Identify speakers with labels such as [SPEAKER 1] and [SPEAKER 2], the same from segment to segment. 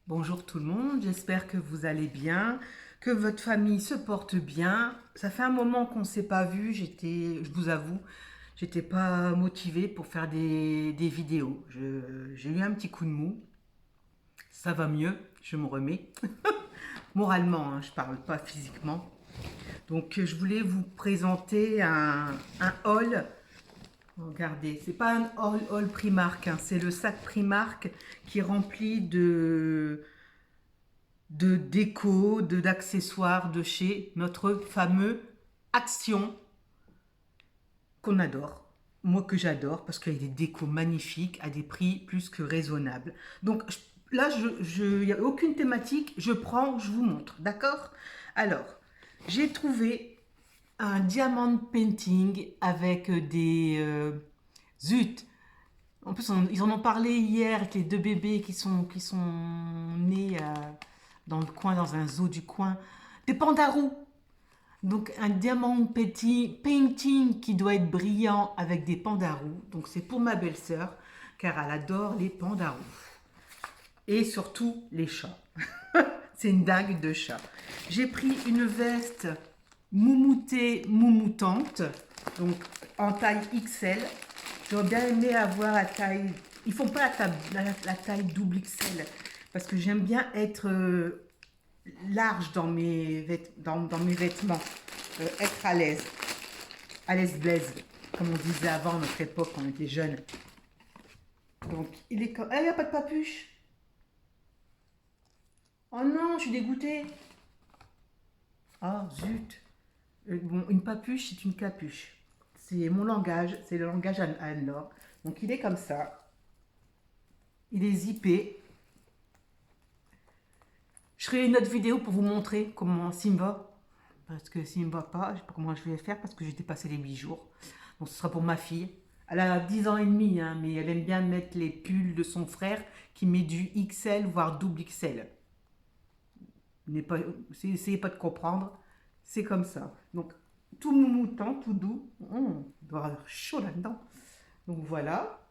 [SPEAKER 1] Bonjour tout le monde, j'espère que vous allez bien, que votre famille se porte bien. Ça fait un moment qu'on ne s'est pas vu, je vous avoue, j'étais pas motivée pour faire des vidéos. J'ai eu un petit coup de mou, ça va mieux, je me remets. Moralement, hein, je parle pas physiquement. Donc je voulais vous présenter un haul. Regardez, c'est pas un haul Primark, hein, c'est le sac Primark qui est rempli de déco, d'accessoires de chez notre fameux Action qu'on adore. Moi que j'adore parce qu'il y a des décos magnifiques à des prix plus que raisonnables. Donc là, il n'y a aucune thématique, je prends, je vous montre, d'accord? Alors, j'ai trouvé un diamant painting avec zut. En plus, ils en ont parlé hier avec les deux bébés qui sont nés dans le coin, dans un zoo du coin. Des pandarous. Donc, un diamant painting qui doit être brillant avec des pandarous. Donc, c'est pour ma belle-sœur, car elle adore les pandarous. Et surtout, les chats. C'est une dingue de chat. J'ai pris une veste moumoutante, donc en taille XL. J'aurais bien aimé avoir la taille. Ils font pas la taille double XL parce que j'aime bien être large dans dans mes vêtements, être à l'aise blaise, comme on disait avant à notre époque quand on était jeune. Donc il est comme. Ah, il n'y a pas de papuche. Oh non, je suis dégoûtée. Ah zut. Bon, une papuche, c'est une capuche. C'est mon langage, c'est le langage à Anne-Laure. Donc il est comme ça. Il est zippé. Je ferai une autre vidéo pour vous montrer comment s'il me va. Parce que s'il me va pas, je sais pas comment je vais faire parce que j'ai dépassé les 8 jours. Donc ce sera pour ma fille. Elle a 10 ans et demi, hein, mais elle aime bien mettre les pulls de son frère qui met du XL, voire double XL. Essayez pas de comprendre. C'est comme ça. Donc tout moumoutant, tout doux. Il doit avoir chaud là-dedans. Donc voilà.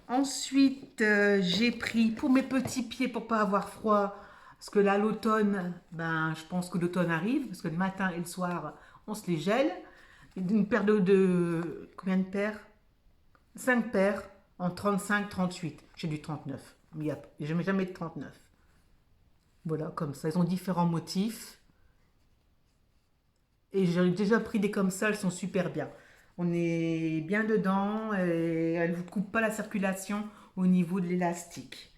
[SPEAKER 1] Ensuite, j'ai pris pour mes petits pieds pour pas avoir froid, parce que là l'automne, ben je pense que l'automne arrive, parce que le matin et le soir on se les gèle. Une paire combien de paires? 5 paires en 35-38. J'ai du 39. Mais il n'y a jamais de 39. Voilà, comme ça. Ils ont différents motifs. Et j'ai déjà pris des comme ça, elles sont super bien. On est bien dedans et elles ne vous coupent pas la circulation au niveau de l'élastique.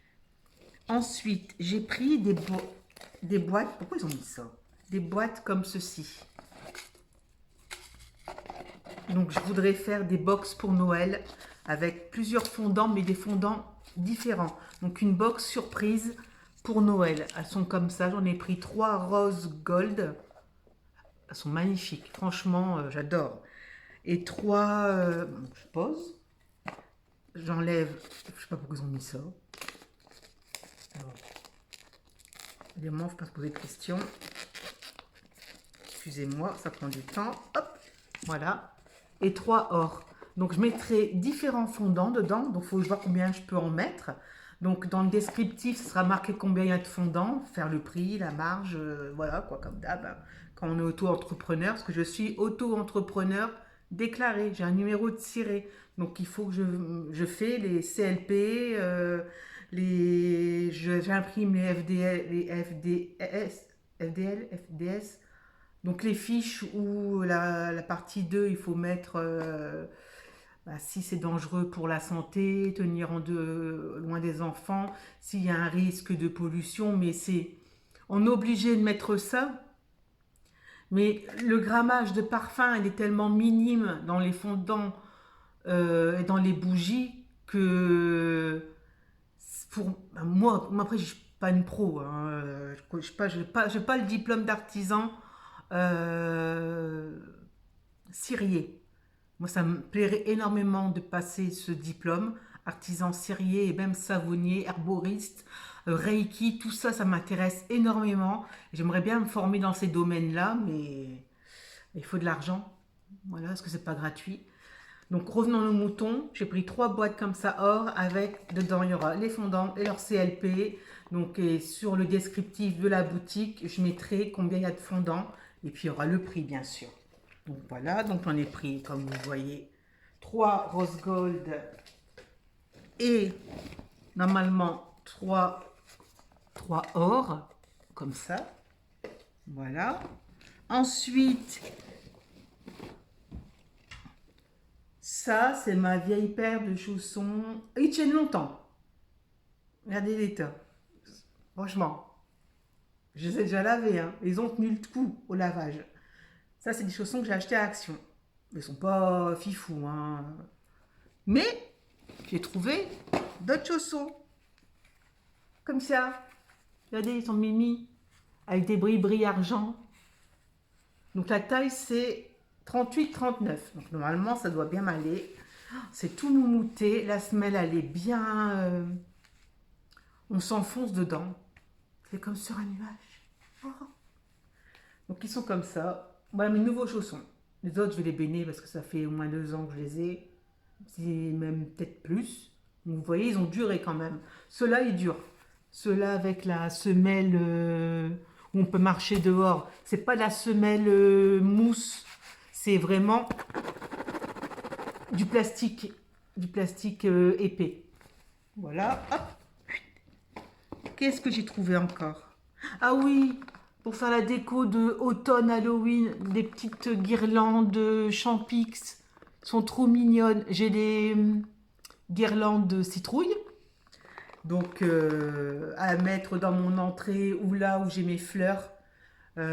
[SPEAKER 1] Ensuite, j'ai pris des boîtes. Pourquoi ils ont mis ça? Des boîtes comme ceci. Donc, je voudrais faire des box pour Noël avec plusieurs fondants, mais des fondants différents. Donc, une box surprise pour Noël. Elles sont comme ça. J'en ai pris 3 rose gold. Elles sont magnifiques. Franchement, j'adore. Et 3, je pose. J'enlève. Je sais pas pourquoi ils ont mis ça. Alors, évidemment, il ne faut pas se poser de questions. Excusez-moi, ça prend du temps. Hop, voilà. Et 3 or. Donc, je mettrai différents fondants dedans. Donc, il faut voir combien je peux en mettre. Donc, dans le descriptif, ce sera marqué combien il y a de fondants, faire le prix, la marge, voilà, quoi, comme d'hab, hein, quand on est auto-entrepreneur, parce que je suis auto-entrepreneur déclaré, j'ai un numéro de ciré. Donc, il faut que je fais les CLP, j'imprime les FDL, les FDS, FDL, FDS. Donc, les fiches où la partie 2 il faut mettre si c'est dangereux pour la santé, tenir loin des enfants, s'il y a un risque de pollution, mais on est obligé de mettre ça. Mais le grammage de parfum, il est tellement minime dans les fondants et dans les bougies que moi après je suis pas une pro, hein, je n'ai pas le diplôme d'artisan euh, cirier. Moi, ça me plairait énormément de passer ce diplôme, artisan cirier et même savonnier, herboriste, reiki, tout ça, ça m'intéresse énormément. J'aimerais bien me former dans ces domaines-là, mais il faut de l'argent. Voilà, parce que c'est pas gratuit. Donc revenons aux moutons, j'ai pris 3 boîtes comme ça or avec dedans il y aura les fondants et leur CLP. Donc et sur le descriptif de la boutique, je mettrai combien il y a de fondants et puis il y aura le prix bien sûr. Donc voilà, donc j'en ai pris comme vous voyez 3 rose gold et normalement 3 or comme ça. Voilà. Ensuite, ça, c'est ma vieille paire de chaussons. Ils tiennent longtemps. Regardez l'état. Franchement, je les ai déjà lavés. Hein. Ils ont tenu le coup au lavage. Ça, c'est des chaussons que j'ai achetés à Action. Ils sont pas fifous. Hein. Mais, j'ai trouvé d'autres chaussons. Comme ça. Regardez, ils sont mimi. Avec des bris-bris argent. Donc, la taille, c'est 38-39. Donc, normalement, ça doit bien m'aller. C'est tout moumouté. La semelle, elle est bien... on s'enfonce dedans. C'est comme sur un nuage. Oh. Donc, ils sont comme ça. Voilà mes nouveaux chaussons. Les autres, je vais les baigner parce que ça fait au moins 2 ans que je les ai. C'est même peut-être plus. Donc, vous voyez, ils ont duré quand même. Ceux-là, ils durent. Ceux-là avec la semelle où on peut marcher dehors. C'est pas la semelle mousse. C'est vraiment du plastique épais. Voilà. Hop. Qu'est-ce que j'ai trouvé encore? Ah oui, pour faire la déco de automne Halloween, des petites guirlandes Champix sont trop mignonnes. J'ai des guirlandes citrouille, donc à mettre dans mon entrée ou là où j'ai mes fleurs, mes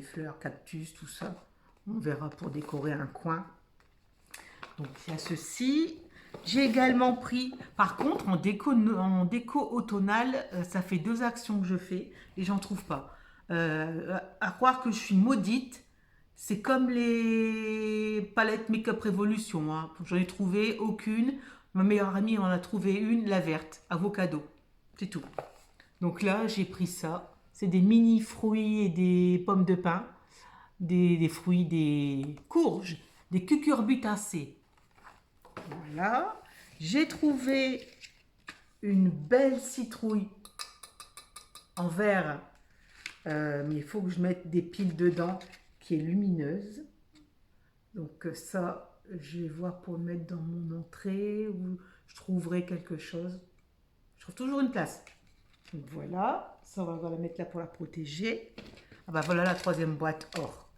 [SPEAKER 1] fleurs, cactus, tout ça. On verra pour décorer un coin. Donc il y a ceci. J'ai également pris, par contre, en déco automnale, ça fait 2 actions que je fais et j'en trouve pas. À croire que je suis maudite, c'est comme les palettes Make-up Révolution. Hein. J'en ai trouvé aucune. Ma meilleure amie en a trouvé une, la verte, avocado. C'est tout. Donc là, j'ai pris ça. C'est des mini fruits et des pommes de pin, des fruits, des courges, des cucurbitacées. Voilà. J'ai trouvé une belle citrouille en verre, mais il faut que je mette des piles dedans, qui est lumineuse. Donc ça, je vais voir pour le mettre dans mon entrée ou je trouverai quelque chose. Je trouve toujours une place. Donc voilà, ça on va la mettre là pour la protéger. Ah bah voilà la 3e boîte or.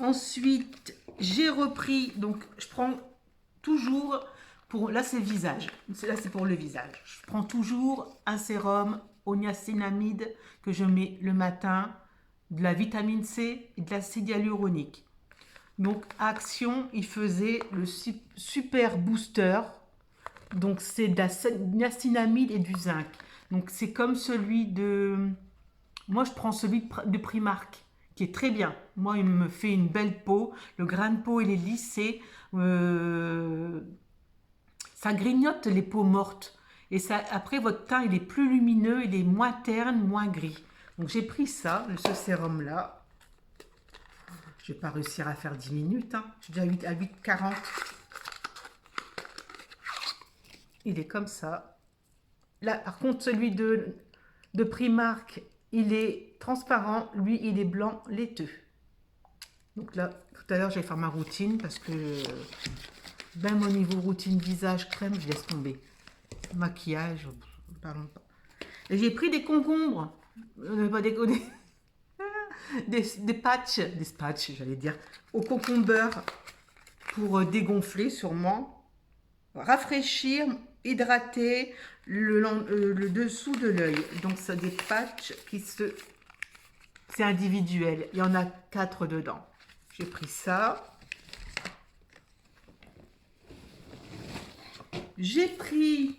[SPEAKER 1] Ensuite, j'ai repris, donc je prends toujours, là c'est visage, là c'est pour le visage. Je prends toujours un sérum au niacinamide que je mets le matin, de la vitamine C et de l'acide hyaluronique. Donc Action, il faisait le super booster, donc c'est de la niacinamide et du zinc. Donc c'est comme celui de, moi je prends celui de Primark, qui est très bien. Moi, il me fait une belle peau. Le grain de peau, il est lissé. Ça grignote les peaux mortes. Et ça, après, votre teint, il est plus lumineux, il est moins terne, moins gris. Donc, j'ai pris ça, ce sérum-là. Je ne vais pas réussir à faire 10 minutes. Hein. Je suis déjà à 8,40. Il est comme ça. Là, par contre, celui de Primark, il est transparent, lui il est blanc laiteux. Donc là, tout à l'heure je vais faire ma routine parce que même au niveau routine visage crème, je laisse tomber. Maquillage, parlons pas. Et j'ai pris des concombres, pas des patchs, j'allais dire, au concombre pour dégonfler sûrement, rafraîchir, hydrater le dessous de l'œil. Donc c'est des patchs qui se... C'est individuel. Il y en a 4 dedans. J'ai pris ça. J'ai pris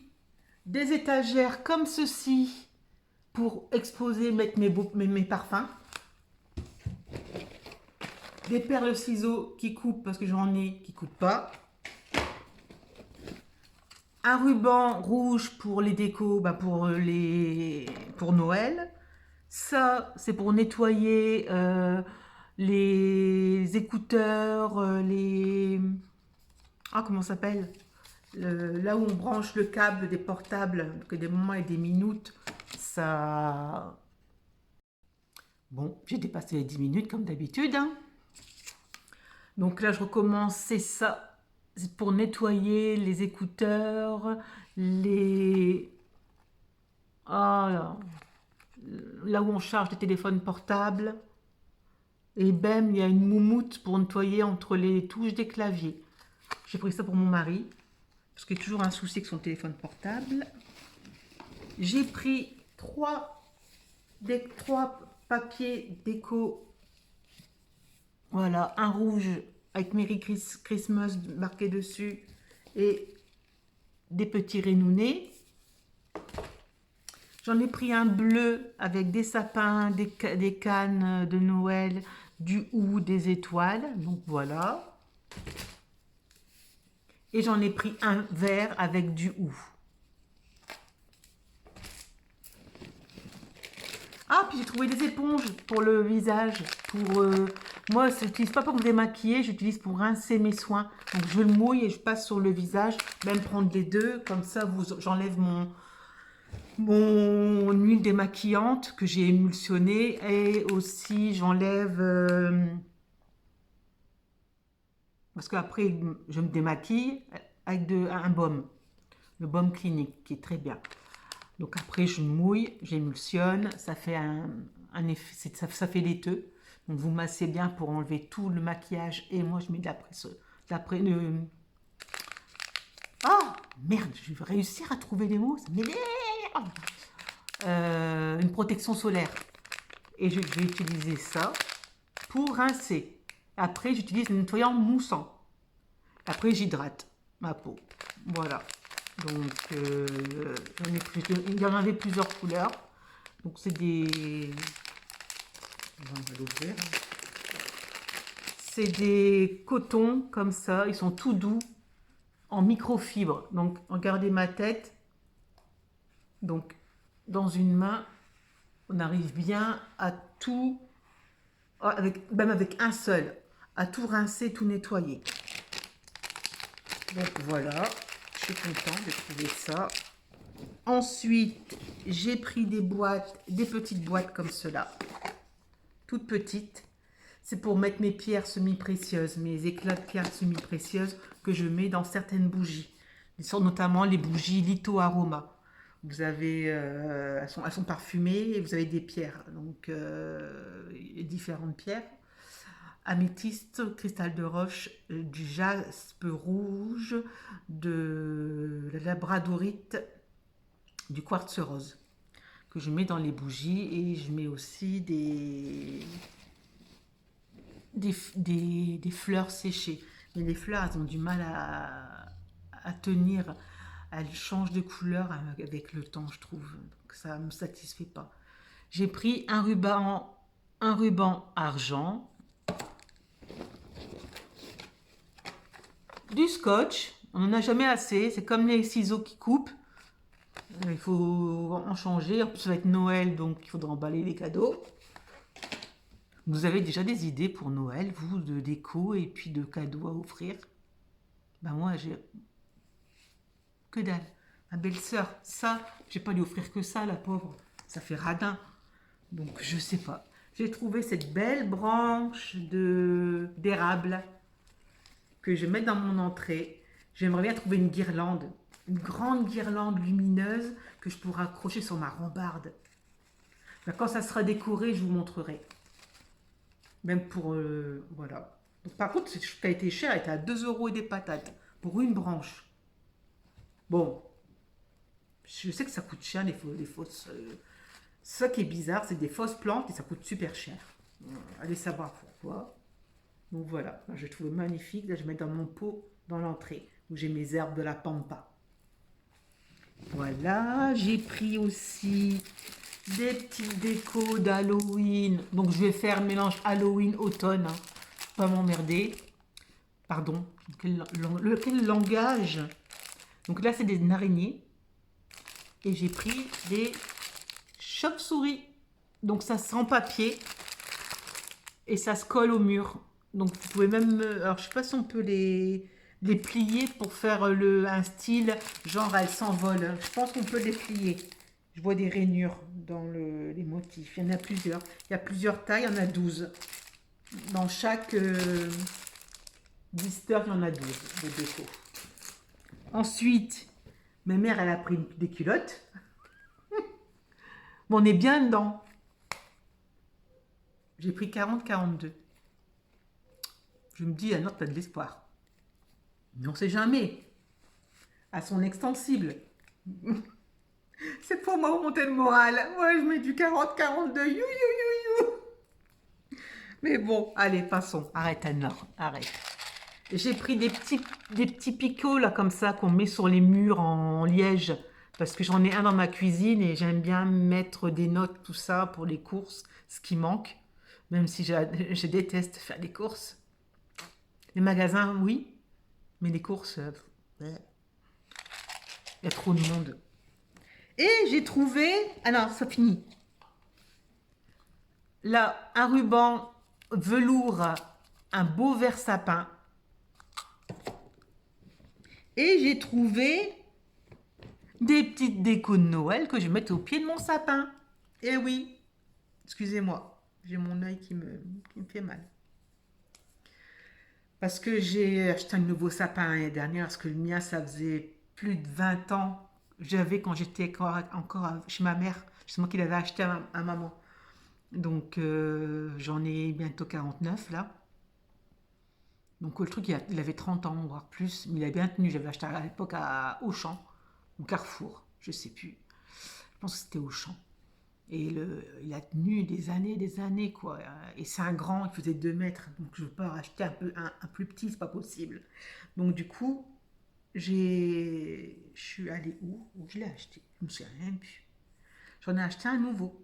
[SPEAKER 1] des étagères comme ceci pour exposer, mettre mes parfums. Des perles ciseaux qui coupent parce que j'en ai qui ne coupent pas. Un ruban rouge pour les décos, pour Noël. Ça, c'est pour nettoyer les écouteurs, les... Ah, comment ça s'appelle? Là où on branche le câble des portables, que des moments et des minutes, ça... Bon, j'ai dépassé les 10 minutes comme d'habitude, hein. Donc là, je recommence, c'est ça. C'est pour nettoyer les écouteurs, les... Ah, là où on charge les téléphones portables. Et bam, il y a une moumoute pour nettoyer entre les touches des claviers. J'ai pris ça pour mon mari, parce qu'il y a toujours un souci avec son téléphone portable. J'ai pris trois papiers déco. Voilà, un rouge avec Merry Christmas marqué dessus et des petits renounés. J'en ai pris un bleu avec des sapins, des cannes de Noël, du hou, des étoiles. Donc voilà. Et j'en ai pris un vert avec du hou. Ah, puis j'ai trouvé des éponges pour le visage. Moi, je n'utilise pas pour me démaquiller, j'utilise pour rincer mes soins. Donc je le mouille et je passe sur le visage. Même prendre les deux, comme ça j'enlève mon huile démaquillante que j'ai émulsionnée. Et aussi j'enlève... parce qu'après, je me démaquille avec un baume. Le baume clinique qui est très bien. Donc après, je mouille, j'émulsionne, ça fait un effet, ça fait laiteux. Donc vous massez bien pour enlever tout le maquillage. Et moi, je mets de la Ah, merde, je vais réussir à trouver les mots, ça m'énerve. Une protection solaire. Et je vais utiliser ça pour rincer. Après, j'utilise le nettoyant moussant. Après, j'hydrate ma peau. Voilà. Donc, il y en avait plusieurs couleurs. Donc, c'est des... On va l'ouvrir. C'est des cotons comme ça. Ils sont tout doux, en microfibre. Donc, regardez ma tête. Donc, dans une main, on arrive bien à tout, même avec un seul, à tout rincer, tout nettoyer. Donc, voilà. Je suis contente de trouver ça. Ensuite, j'ai pris des petites boîtes comme cela, toutes petites. C'est pour mettre mes pierres semi-précieuses, mes éclats de pierres semi-précieuses que je mets dans certaines bougies. Notamment les bougies Litho Aroma. Vous avez, elles sont parfumées et vous avez des pierres. Donc, différentes pierres. Améthyste, cristal de roche, du jaspe rouge, de la labradorite, du quartz rose que je mets dans les bougies. Et je mets aussi des fleurs séchées. Mais les fleurs, elles ont du mal à tenir. Elles changent de couleur avec le temps, je trouve. Donc ça ne me satisfait pas. J'ai pris un ruban argent, du scotch. On n'en a jamais assez. C'est comme les ciseaux qui coupent. Il faut en changer. En plus, ça va être Noël, donc il faudra emballer les cadeaux. Vous avez déjà des idées pour Noël, vous, de déco et puis de cadeaux à offrir? Ben moi, j'ai que dalle. Ma belle-sœur, ça, je vais pas lui offrir que ça, la pauvre. Ça fait radin. Donc, je sais pas. J'ai trouvé cette belle branche d'érable que je vais mettre dans mon entrée. J'aimerais bien trouver une guirlande, une grande guirlande lumineuse que je pourrais accrocher sur ma rambarde. Ben, quand ça sera décoré, je vous montrerai. Même pour... voilà. Donc, par contre, ce qui a été cher, elle était à 2 € et des patates pour une branche. Bon, je sais que ça coûte cher, les fausses... ça qui est bizarre, c'est des fausses plantes et ça coûte super cher. Allez savoir pourquoi. Donc voilà, je le trouve magnifique. Là, je mets dans mon pot, dans l'entrée, où j'ai mes herbes de la pampa. Voilà, j'ai pris aussi des petites décos d'Halloween. Donc je vais faire un mélange Halloween-automne. Hein. Pas m'emmerder. Pardon, quel langage. Donc là, c'est des araignées. Et j'ai pris des chauves-souris. Donc ça sent papier. et ça se colle au mur. Donc vous pouvez même, alors je sais pas si on peut les plier pour faire un style, genre elles s'envolent. Je pense qu'on peut les plier. Je vois des rainures dans les motifs. Il y en a plusieurs. Il y a plusieurs tailles, il y en a 12. Dans chaque blister, il y en a 12 de déco. Ensuite, ma mère, elle a pris des culottes. Bon, on est bien dedans. J'ai pris 40-42. Je me dis, alors, t'as de l'espoir. Mais on sait jamais. À son extensible. C'est pour moi monter le moral. Moi, je mets du 40-42. You, you, you, you. Mais bon, allez, passons. Arrête, Anne-Laure. Arrête. J'ai pris des petits picots, là, comme ça, qu'on met sur les murs en liège. Parce que j'en ai un dans ma cuisine et j'aime bien mettre des notes, tout ça, pour les courses, ce qui manque. Même si je déteste faire des courses. Les magasins, oui. Mais les courses, il y a trop de monde. Et j'ai trouvé... Ah non, ça finit. Là, un ruban velours, un beau vert sapin. Et j'ai trouvé des petites décos de Noël que je vais mettre au pied de mon sapin. Eh oui, excusez-moi, j'ai mon œil qui me fait mal. Parce que j'ai acheté un nouveau sapin l'année dernière, parce que le mien, ça faisait plus de 20 ans. J'avais quand j'étais encore chez ma mère. C'est moi qui l'avais acheté à maman. Donc, j'en ai bientôt 49 là. Donc, le truc, il avait 30 ans, voire plus. Mais il a bien tenu. J'avais acheté à l'époque à Auchan, ou Carrefour, je sais plus. Je pense que c'était Auchan. Et il a tenu des années, quoi. Et c'est un grand, il faisait 2 mètres. Donc, je ne veux pas racheter un plus petit, c'est pas possible. Donc, du coup, je suis allée où je l'ai acheté. Je me souviens même plus. J'en ai acheté un nouveau.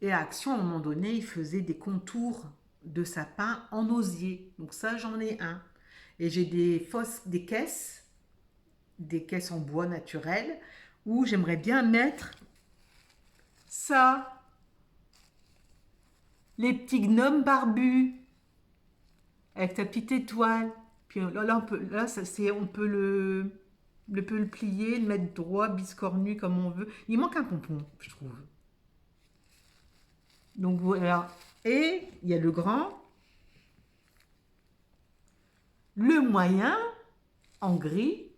[SPEAKER 1] Et à Action, à un moment donné, il faisait des contours de sapin en osier. Donc ça, j'en ai un. Et j'ai des caisses en bois naturel, où j'aimerais bien mettre ça. Les petits gnomes barbus, avec ta petite étoile. Puis on peut le plier, le mettre droit, biscornu, comme on veut. Il manque un pompon, je trouve. Donc voilà. Et il y a le grand, le moyen, en gris,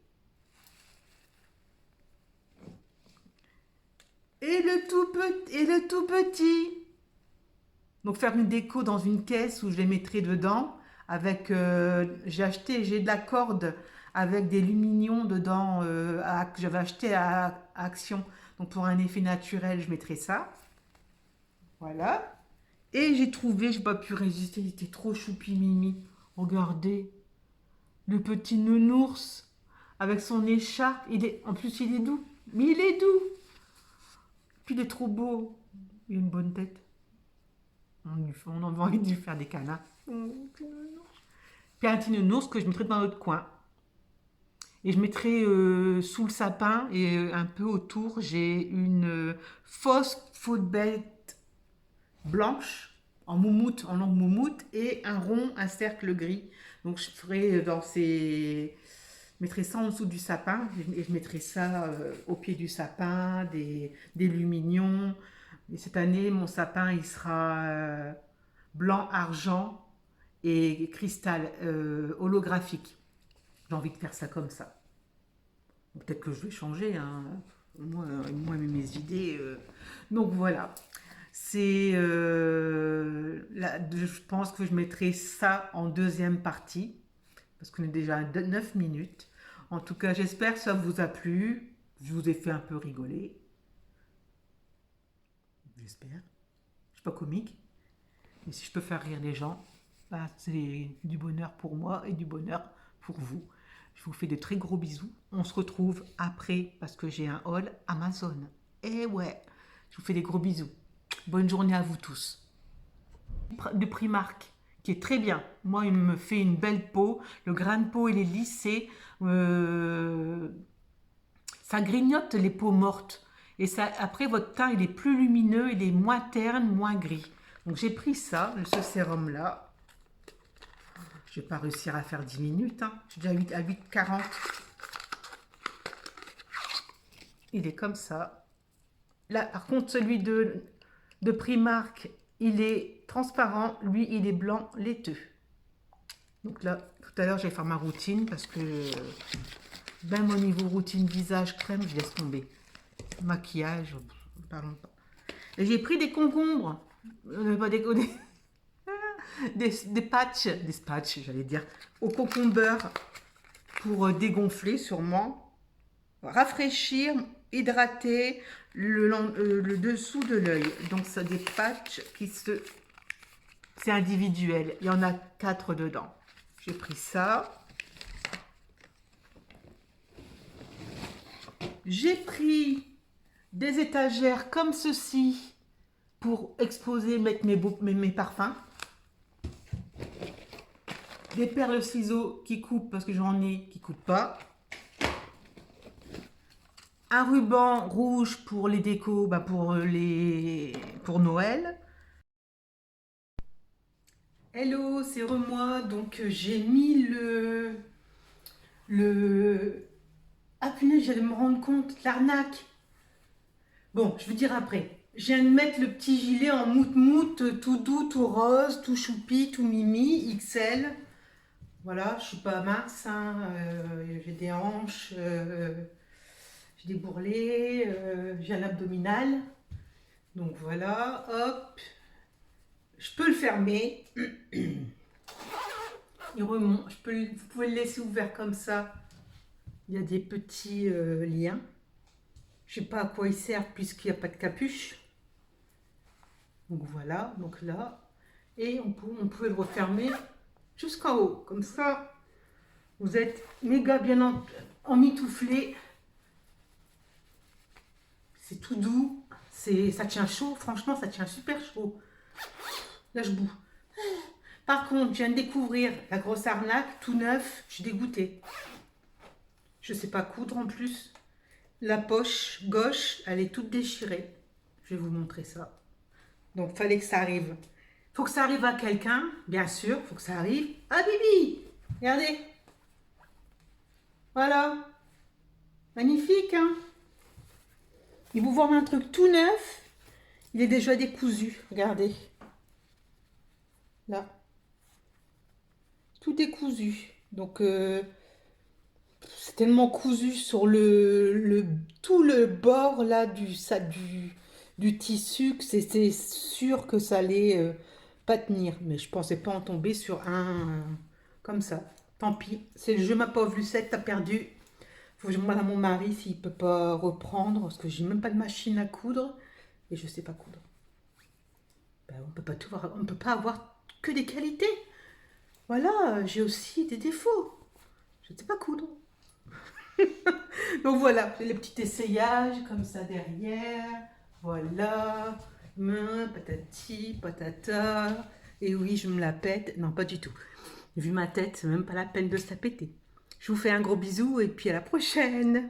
[SPEAKER 1] et le tout petit. Donc faire une déco dans une caisse où je les mettrai dedans. Avec, j'ai de la corde avec des lumignons dedans que j'avais acheté à Action. Donc pour un effet naturel, je mettrai ça. Voilà. Et j'ai trouvé, je n'ai pas pu résister, il était trop choupi mimi. Regardez, le petit nounours avec son écharpe. En plus, il est doux. Mais il est doux. Puis il est trop beau. Il a une bonne tête. On a envie de lui faire des câlins. Puis un petit nounours que je mettrai dans l'autre coin. Et je mettrai sous le sapin et un peu autour, j'ai une fausse faute bête blanche en moumoute, en langue moumoute, et un rond, un cercle gris. Donc je ferai je mettrai ça en dessous du sapin et je mettrai ça au pied du sapin, des lumignons. Et cette année, mon sapin, il sera blanc, argent et cristal holographique. J'ai envie de faire ça comme ça. Peut-être que je vais changer, hein. Moi, mes idées. Donc voilà. Je pense que je mettrai ça en deuxième partie. Parce qu'on est déjà à 9 minutes. En tout cas, j'espère que ça vous a plu. Je vous ai fait un peu rigoler. J'espère. Je ne suis pas comique. Mais si je peux faire rire les gens, bah, c'est du bonheur pour moi et du bonheur pour vous. Je vous fais de très gros bisous. On se retrouve après parce que j'ai un haul Amazon. Et ouais, je vous fais des gros bisous. Bonne journée à vous tous. De Primark, qui est très bien. Moi, il me fait une belle peau. Le grain de peau, il est lissé. Ça grignote les peaux mortes. Et ça, après, votre teint, il est plus lumineux, il est moins terne, moins gris. Donc j'ai pris ça, ce sérum-là. Je vais pas réussir à faire 10 minutes. Hein. Je suis déjà à 8h40. Il est comme ça. Là, par contre, celui de Primark, il est transparent. Lui, il est blanc laiteux. Donc là, tout à l'heure, je vais faire ma routine parce que même au niveau routine visage, crème, je laisse tomber. Maquillage, parlons pas. Et j'ai pris des concombres. Pas des patchs, j'allais dire, au concombre pour dégonfler sûrement, rafraîchir, hydrater le dessous de l'œil. Donc c'est des patchs c'est individuel. Il y en a 4 dedans. J'ai pris ça. J'ai pris des étagères comme ceci pour exposer, mettre mes parfums. Des perles ciseaux qui coupent parce que j'en ai qui ne coupent pas. Un ruban rouge pour les décos, pour Noël. Hello, c'est moi. Donc j'ai mis Ah punaise, j'allais me rendre compte, l'arnaque. Bon, je veux dire après. Je viens de mettre le petit gilet en mout-mout, tout doux, tout rose, tout choupi, tout mimi, XL. Voilà, je suis pas mince, hein, j'ai des hanches, j'ai des bourrelets, j'ai un abdominal. Donc voilà, hop. Je peux le fermer. Il remonte. Vous pouvez le laisser ouvert comme ça. Il y a des petits liens. Je ne sais pas à quoi ils servent puisqu'il n'y a pas de capuche. Donc voilà, donc là. Et on peut le refermer jusqu'en haut. Comme ça, vous êtes méga bien emmitouflé. C'est tout doux. Ça tient chaud. Franchement, ça tient super chaud. Là, je boue. Par contre, je viens de découvrir la grosse arnaque, tout neuf. Je suis dégoûtée. Je ne sais pas coudre en plus. La poche gauche, elle est toute déchirée. Je vais vous montrer ça. Donc, fallait que ça arrive. Faut que ça arrive à quelqu'un, bien sûr. Faut que ça arrive à Bibi. Regardez. Voilà. Magnifique, hein? Ils vous vendent un truc tout neuf. Il est déjà décousu. Regardez. Là. Tout est cousu. Donc, c'est tellement cousu sur tout le bord là du tissu que c'est sûr que ça allait pas tenir. Mais je pensais pas en tomber sur un comme ça. Tant pis. C'est le jeu, ma pauvre Lucette, t'as perdu. Faut que je demande à mon mari s'il peut pas reprendre parce que j'ai même pas de machine à coudre et je sais pas coudre. Ben, on peut pas tout voir, on peut pas avoir que des qualités. Voilà, j'ai aussi des défauts. Je ne sais pas coudre. Donc voilà, j'ai les petits essayages comme ça derrière. Voilà. Main, patati, patata. Et oui, je me la pète. Non, pas du tout. Vu ma tête, c'est même pas la peine de se la péter. Je vous fais un gros bisou et puis à la prochaine.